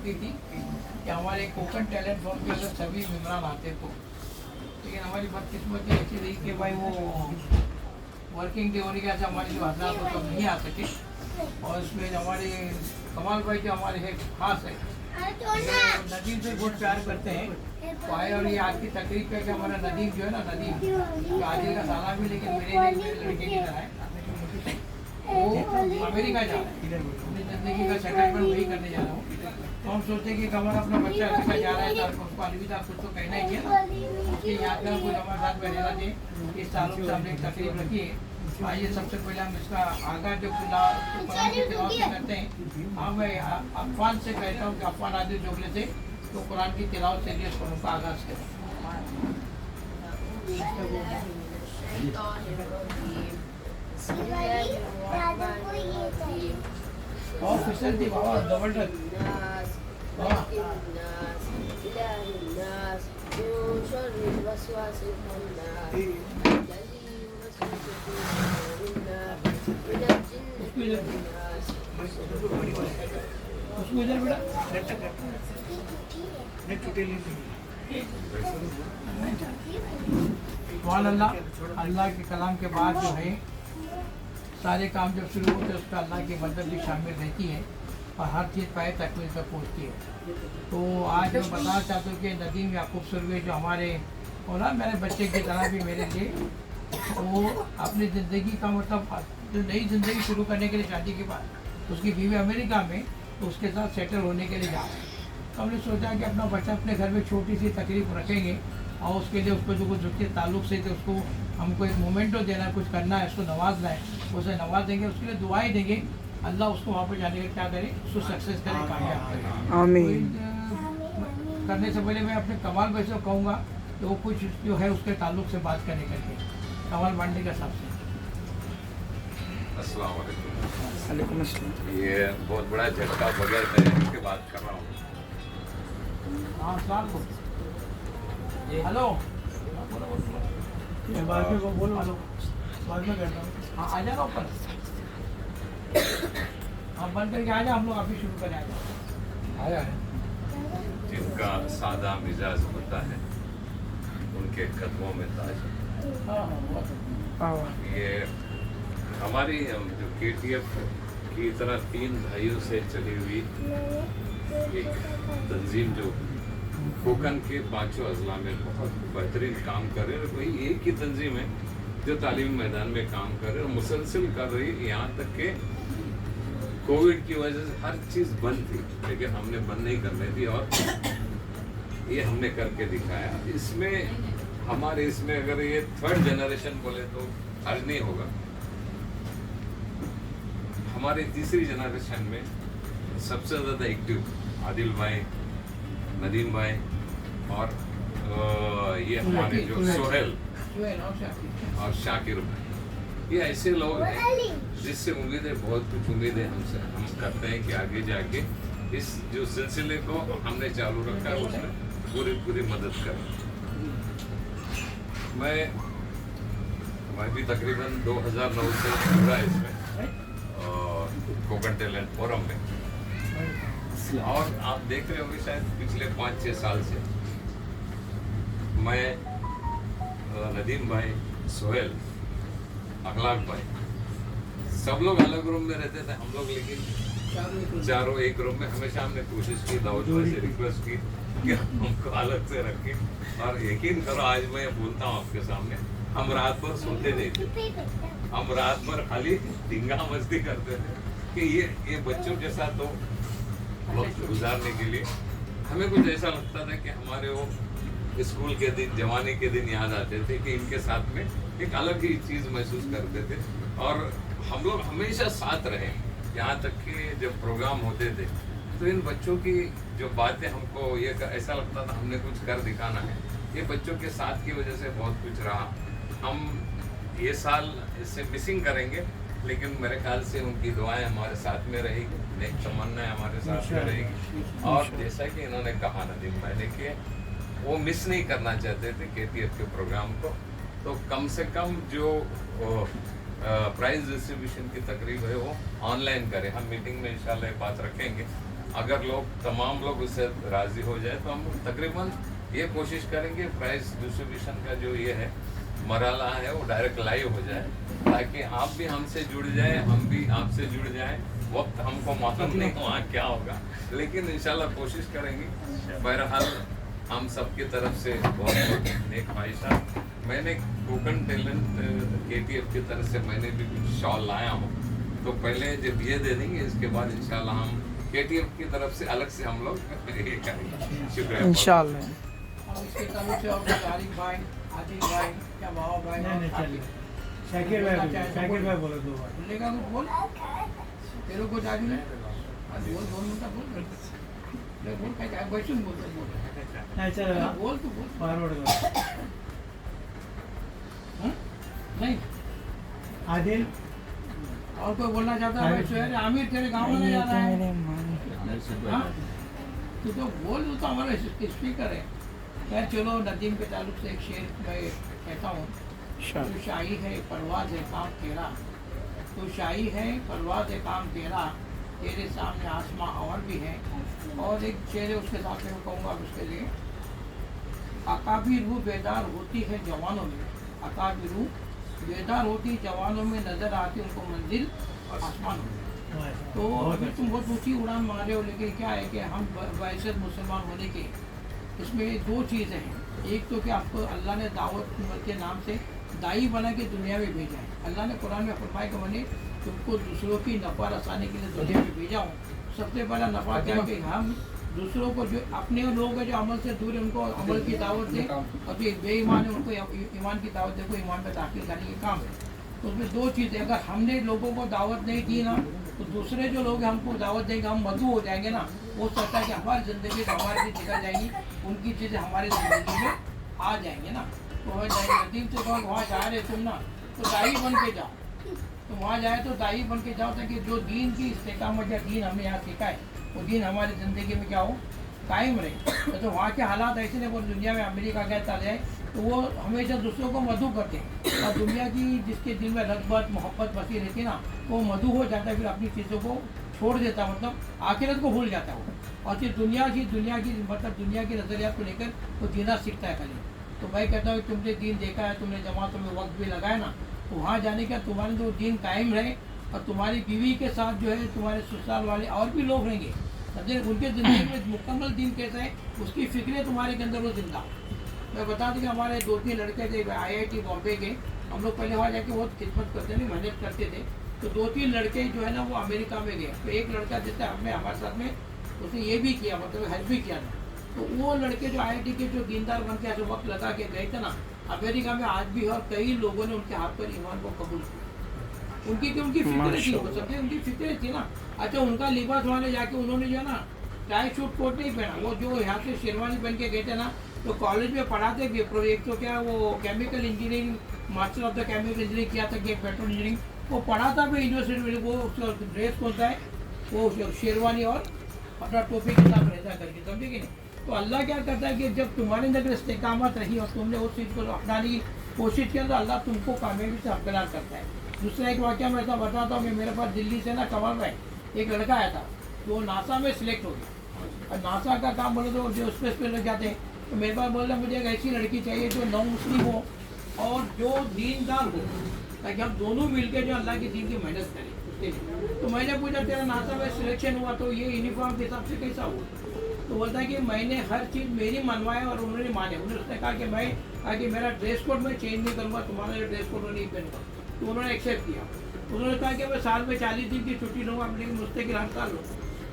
होती थी कि हमारे कोकण टैलेंट फॉर्म के अंदर सभी मेम्बरान आते थे, लेकिन हमारी बदकिस्मती ऐसी रही कि भाई वो वर्किंग डे होने के वजह से हमारे जो हजरात वो सब नहीं आ सके। और इसमें हमारे कमाल भाई जो हमारे है खास है, नदीम से बहुत प्यार करते हैं तो आए। और ये आज की तकरीब पे कि हमारा नदीम जो है ना, नदीम जो आदिल का साला भी लेकिन मेरे लड़के की तरह है, वो अमेरिका जा रहा है, अपनी ज़िंदगी का सेटलमेंट वही करने जा रहा हूँ। तो हम सोचते कि हमारा अपना बच्चा अमेरिका जा रहा है तो उसको अलविदा कुछ तो कहना ही है ना, उसकी यादगार कुछ हमारे साथ में रहना चाहिए। इस ताल्लुक से हमने एक तकरीब रखी है। आइए सबसे पहले हम इसका आगाज जो कुरान की तिलावत से करते हैं। हाँ मैं अफ़ान से कहता हूँ कि अफ़ान आदिल जोगले से तो कुरान की तिलावत से लिए उसका आगाज़ करें। और फिसल थी बाबा डबल टच। उसको इधर बेटा अल्लाह के कलाम के बाद जो है सारे काम जब शुरू होते हैं उसका अल्लाह की मदद भी शामिल रहती है और हर चीज़ पाए तकमील तक पहुँचती है। तो आज मैं बताना चाहता हूँ कि नदीम याकूब सुरवे जो हमारे और ना मेरे बच्चे की तरह भी मेरे लिए, वो अपनी ज़िंदगी का मतलब जो नई ज़िंदगी शुरू करने के लिए शादी के बाद उसकी बीवी अमेरिका में, तो उसके साथ सेटल होने के लिए जा रहे हैं। तो हमने सोचा कि अपना बच्चा अपने घर में छोटी सी तकरीब रखेंगे और उसके लिए उसको जो कुछ उसके ताल्लुक से थे उसको हमको एक मोमेंटो देना है, कुछ करना है, उसको नवाजना है, उसे नवाज देंगे, उसके लिए दुआएं देंगे। अल्लाह उसको वहाँ पर जाने का क्या करे, उसको सक्सेस करे, कामयाब करे। आमीन। करने से पहले मैं अपने कमाल भाई से कहूँगा कि वो कुछ जो है उसके ताल्लुक से बात करने करके कमाल बांडे का साहब से। अस्सलाम वालेकुम। ये बहुत बड़ा झटका बगैर तैयारी के बात कर रहा हूँ। हाँ अस्सलाम हेलो, मैं बाद में को बोलो, हेलो बाद में करता हूँ। हाँ आ जाना ऊपर, हाँ बंद करके आ जाओ, हम लोग अभी शुरू करें। आ जाए जिनका सादा मिजाज होता है उनके कदमों में ताज। ये हमारी जो KTF की तरह 3 भाइयों से चली हुई एक तंजीम जो कोकन के 5 अजला में बहुत बेहतरीन काम कर रहे हैं। वही एक ही तंजीम है जो तालीमी मैदान में काम कर रहे हैं और मुसलसल कर रही है। यहाँ तक के कोविड की वजह से हर चीज़ बंद थी, लेकिन हमने बंद नहीं करने दी और ये हमने करके दिखाया। इसमें हमारे इसमें अगर ये 3rd जनरेशन बोले तो अर्ज नहीं होगा। हमारी 3री जनरेशन में सबसे ज़्यादा एक्टिव आदिल भाई, नदीम भाई और ये हमारे जो सोहेल और शाकिर भाई, ये ऐसे लोग हैं जिससे उम्मीदें, बहुत कुछ उम्मीदें हमसे हम करते हैं कि आगे जाके इस जो सिलसिले को हमने चालू रखा है उसमें पूरी मदद करें। मैं भी तकरीबन 2009 से जुड़ा इसमें और कोकण टैलेंट फोरम में, और आप देख रहे होंगे शायद पिछले 5-6 साल से मैं, नदीम भाई, सोहेल, अखलाक भाई, सब लोग अलग रूम में रहते थे हम लोग, लेकिन चारों एक रूम में। हमेशा हमने कोशिश की, दाऊद भाई से रिक्वेस्ट की कि हमको अलग से रखें। और यकीन करो आज मैं बोलता हूँ आपके सामने, हम रात भर सोते नहीं थे, हम रात भर खाली धिंगा मस्ती करते थे कि ये बच्चों के साथ तो वक्त गुजारने के लिए हमें कुछ ऐसा लगता था कि हमारे वो स्कूल के दिन, जवानी के दिन याद आते थे कि इनके साथ में एक अलग ही चीज़ महसूस करते थे। और हम लोग हमेशा साथ रहे, यहाँ तक कि जब प्रोग्राम होते थे तो इन बच्चों की जो बातें हमको ये ऐसा लगता था हमने कुछ कर दिखाना है। ये बच्चों के साथ की वजह से बहुत कुछ रहा। हम ये साल इससे मिसिंग करेंगे, लेकिन मेरे ख्याल से उनकी दुआएं हमारे साथ में रहेगी, नेक तमन्नाएं हमारे साथ में रहेगी। और जैसा कि इन्होंने कहा नदीम भाई ने कि वो मिस नहीं करना चाहते थे KTF के प्रोग्राम को, तो कम से कम जो प्राइज डिस्ट्रीब्यूशन की तकरीब है वो ऑनलाइन करें। हम मीटिंग में इंशाल्लाह बात रखेंगे अगर तमाम लोग उससे राजी हो जाए तो हम तकरीबन ये कोशिश करेंगे प्राइस डिस्ट्रीब्यूशन का जो ये है मरहला है वो डायरेक्ट लाइव हो जाए, ताकि आप भी हमसे जुड़ जाए, हम भी आपसे जुड़ जाए। वक्त हमको मालूम नहीं वहाँ क्या होगा, लेकिन इंशाल्लाह कोशिश करेंगे। बहरहाल हम सबकी तरफ से बहुत बहुत नेक ख्वाहिशात। मैंने कोकन टैलेंट KTF की तरफ से मैंने भी कुछ शॉल लाया हूँ, तो पहले जब ये दे देंगे इसके बाद इंशाल्लाह हम KTF की तरफ से अलग से हम लोग ये करेंगे। शुक्रिया इंशाल्लाह। और इसके ताल्लुक से और तारिक भाई, आदिल भाई, क्या भाव भाई, नहीं चलिए, शाकिर भाई बोलो 2 बार। बोलेगा कुछ बोल, तेरे को जादू नहीं बोल, 2 मिनट बोल, बोल क्या वैसे बोल नहीं चलो, बोल तो बोल, फॉरवर्ड करो। नहीं आदिल और कोई बोलना चाहता है? वैसे आमिर तेरे गाँव में नहीं जा रहा है, हाँ? तू तो बोल, तू तो हमारा स्पीकर है। खैर चलो, नदीम के ताल्लुक से एक शेर मैं कहता हूँ। तू शाही है परवाज़ है काम तेरा, तू शाही है परवाज़ है काम तेरा, तेरे सामने आसमां और भी है। और एक शेर है उसके साथ में कहूँगा उसके लिए, अकाबिर रूह बेदार होती है जवानों में, अकाबिर रूह बेदार होती जवानों में, नजर आती उनको मंजिल आसमानों में। तो अभी तुम बहुत ऊँची उड़ान मार रहे हो, लेकिन क्या है कि हम वैसे मुसलमान होने के इसमें 2 चीज़ें हैं। एक तो कि आपको अल्लाह ने दावत के नाम से दाई बना के दुनिया में भेजा है। अल्लाह ने कुरान में फरमाया कि मैंने तुमको दूसरों की नफ़ा रसाने के लिए दुनिया में भेजा हूँ। सबसे पहला नफ़ा क्या है कि हम दूसरों को, जो अपने लोग हैं जो अमल से दूर है, उनको अमल की दावत दें, और जो बेईमान है उनको ईमान की दावत दे, को ईमान में दाखिल करने के काम है। तो उसमें 2 चीज़ें, अगर हमने लोगों को दावत नहीं दी ना, तो दूसरे जो लोग हमको दावत देंगे, हम मधु हो जाएंगे ना। हो सकता है कि हमारी ज़िंदगी से हमारी चीज़ निकल जाएंगी, उनकी चीज़ें हमारी ज़िंदगी में आ जाएंगे ना। तो नदीम से कहो वहाँ जा रहे तुम ना, तो दाई बन के जाओ। तो वहाँ जाए तो दाई बन के जाओ, ताकि जो दीन की इस्तेकामत या दीन हमें यहाँ सीखा है, वो दीन हमारी ज़िंदगी में क्या हो, कायम रहे। तो वहाँ के हालात ऐसे नहीं, वो दुनिया में अमेरिका गए चले जाए तो वो हमेशा दूसरों को मधु करते हैं, और दुनिया की जिसके दिल में रग़बत मोहब्बत बसी रहती है ना, वो मधु हो जाता है, फिर अपनी चीज़ों को छोड़ देता, मतलब आखिरत को भूल जाता है वो, और फिर दुनिया की मतलब दुनिया की नज़रियात को लेकर वो जीना सीखता है खाली। तो मैं कहता हूँ तुमने दीन देखा है, तुमने जमातों में वक्त भी लगाया ना, तो वहाँ जाने का तुम्हारे तो दीन कायम रहे, और तुम्हारी बीवी के साथ जो है तुम्हारे ससुराल वाले और भी लोग रहेंगे, समझे, उनके ज़िंदगी में मुकम्मल दीन कैसा है उसकी फ़िक्रें तुम्हारे के अंदर वो जिंदा। मैं बता दूँ कि हमारे 2-3 लड़के थे IIT बॉम्बे के, हम लोग पहले वहाँ जाके बहुत खिदमत करते थे, मेहनत करते थे। तो 2-3 लड़के जो है ना वो अमेरिका में गए। तो एक लड़का जिससे हमने हमारे साथ में उसने ये भी किया, मतलब हेल्प भी किया था। तो वो लड़के जो IIT के जो दीनदार बन के ऐसे वक्त लगा के गए थे ना अमेरिका में, आज भी और कई लोगों ने उनके हाथ पर ईमान को कबूल किया। उनकी फिक्रें थी, वो सबसे उनकी फिक्रें थी ना। अच्छा, उनका लिबास वाले जाके उन्होंने जो है ना टाई सूट कोट नहीं पहना, वो जो यहाँ से शेरवानी पहन के गए थे ना, तो कॉलेज में पढ़ाते भी। एक तो क्या वो chemical engineering, master of the chemical engineering किया था, कि पेट्रोल इंजीनियरिंग वो पढ़ाता भी यूनिवर्सिटी में। वो ड्रेस कौन सा है, वो शेरवानी और अपना टोपी के साथ रहता करके, समझे कि नहीं। तो अल्लाह क्या करता है कि जब तुम्हारे अंदर इस्तेकामत रही और तुमने उस चीज़ को अपनाने की कोशिश किया, तो अल्लाह तुमको कामयाबी से हकदार करता है। दूसरा एक वाक़या मैं ऐसा बताता हूँ कि मेरे पास दिल्ली से ना कमल में एक लड़का आया था, तो नासा में सिलेक्ट हो गया। और नासा का काम बोले तो जो स्पेस पे लग जाते हैं, तो मेरे पास बोल रहा मुझे एक ऐसी लड़की चाहिए जो नौ मुस्लिम हो और जो दीनदार हो, ताकि हम दोनों मिलकर जो अल्लाह के दीन की मेहनत करें उसके लिए। तो मैंने पूछा तेरा नासा में सिलेक्शन हुआ तो ये यूनिफॉर्म के हिसाब से कैसा हुआ? तो बोलता है कि मैंने हर चीज़ मेरी मनवाया और उन्होंने माने। उन्होंने कहा कि मैं मेरा ड्रेस कोड मैं चेंज नहीं करूँगा, तुम्हारा ड्रेस कोड नहीं पहनूंगा। तो उन्होंने एक्सेप्ट किया। उन्होंने कहा कि मैं साल में 40 दिन की छुट्टी लूँगा, लेकिन मुस्तकिल हड़ताल लूँ,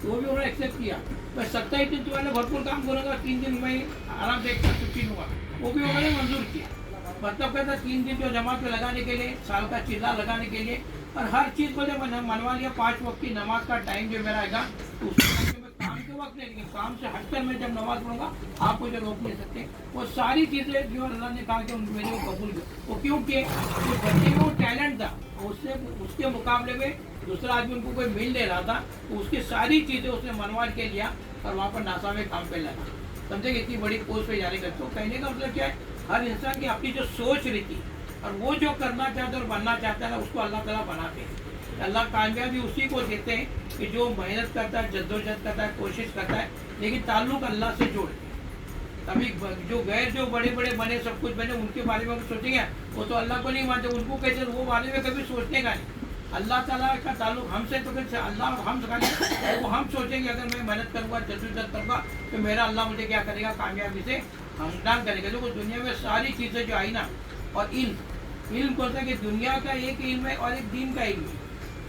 तो वो भी उन्होंने एक्सेप्ट किया। मैं 27 दिन तुम्हारे भरपूर काम करूँगा, 3 दिन मैं आराम से एक छुट्टी लूँगा, वो भी उन्होंने मंजूर किया। मतलब कहता 3 दिन जो जमात में लगाने के लिए, साल का चिल्ला लगाने के लिए, और हर चीज़ को जब मैंने मनवा लिया, 5 वक्त की नमाज का टाइम जो मेरा आएगा तो उसमें मैं काम के वक्त नहीं, लेकिन काम से हटकर मैं जब नमाज पढ़ूंगा आप मुझे रोक नहीं सकते। वो सारी चीज़ें जो अल्लाह ने कहा कि मेरे को कबूल किया, वो क्योंकि जो बच्चे में वो टैलेंट था, उसके मुकाबले में दूसरा आदमी उनको कोई मिल नहीं रहा था, तो उसकी सारी चीज़ें उसने मनवा के लिया और वहाँ पर नासा में काम पे लगा। समझे, इतनी बड़ी पोस्ट पे जाने का। तो कहने का मतलब क्या है, हर इंसान की अपनी जो सोच रहती है और वो जो करना चाहता है और बनना चाहता है ना, उसको अल्लाह ताला बनाते हैं। अल्लाह कामयाबी उसी को देते हैं कि जो मेहनत करता है, जद्दोजहद करता है, कोशिश करता है, लेकिन ताल्लुक अल्लाह से जोड़ते हैं। तभी जो गैर जो बड़े बड़े बने, सब कुछ बने, उनके बारे में सोचेंगे वो तो अल्लाह को नहीं मानते, उनको कैसे वो बारे में कभी सोचने का नहीं। अल्लाह ताला का ताल्लुक हमसे तो कैसे अल्लाह हम सिखाएंगे, वो हम सोचेंगे अगर मैं मेहनत करूँगा, जद्दोजहद करूँगा तो मेरा अल्लाह मुझे क्या करेगा, कामयाबी से हमदान करेगा। देखो दुनिया में सारी चीज़ें जो आई ना, और इल्म कौन सा कि दुनिया का एक इल्म है और एक दीन का इल्म है।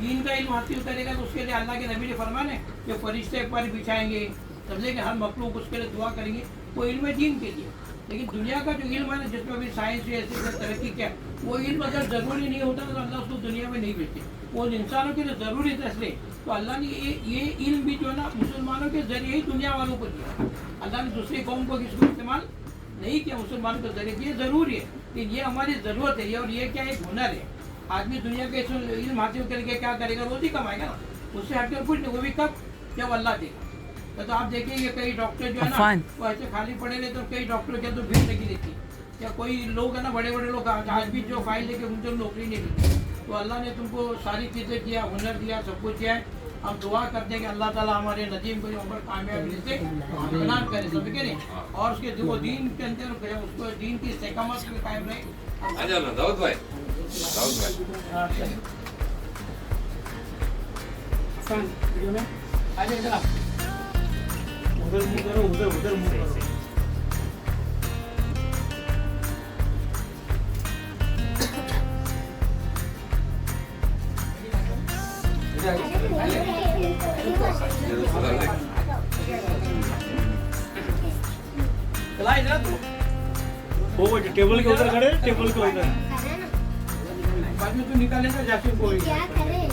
दीन का इल्म हासिल करेगा तो उसके लिए अल्लाह के नबी ने फरमाया है कि फरिश्ते एक बार बिछाएंगे, समझे कि हर मखलूक उसके लिए दुआ करेंगे, वो इल्म है दीन के लिए। लेकिन दुनिया का जो इल्म है ना, जिसमें अभी साइंस ऐसी तरक्की क्या है, वो इल्म अगर ज़रूरी नहीं होता तो अल्लाह उसको दुनिया में नहीं भेजते। वो इंसानों के लिए ज़रूरी है, इसलिए तो अल्लाह ने ये इल्म भी जो है ना मुसलमानों के जरिए ही दुनिया वालों को दिया। अल्लाह ने दूसरी कौम को किसको इस्तेमाल नहीं किया, मुसलमानों के जरिए। ये ज़रूरी है कि ये हमारी ज़रूरत है, और ये क्या एक हुनर है। आदमी दुनिया के इल्म हासिल करके क्या करेगा, रोज़ी कमाएगा ना, उससे हटकर कुछ नहीं। वो भी कब, जब अल्लाह देगा। तो आप देखेंगे कई डॉक्टर जो है ना वो ऐसे खाली पड़े रहते, तो कई डॉक्टर के तो भीड़ लगी रहती है। या कोई लोग है ना, बड़े बड़े लोग आज भी जो फाइल लेके उनको नौकरी नहीं मिलती। तो अल्लाह ने तुमको सारी चीज़ें दिया, हुनर दिया, सब कुछ दिया है। हम दुआ करते हैं कि अल्लाह ताला हमारे नदीम को ऊपर कामयाबी से इनाम करे, सब के नहीं, और उसके वो दीन के अंदर उसको दीन की इस्तेकामत में कायम रहे। आ जाओ ना दाऊद भाई, दाऊद भाई हाँ, चलिए। आ जाइए जरा। उधर मुंह करो, उधर मुंह करो। उधर देख। चला इधर तो वो टेबल के उधर खड़े, टेबल के उधर। बाद में तू निकालेगा जाके कोई क्या करें?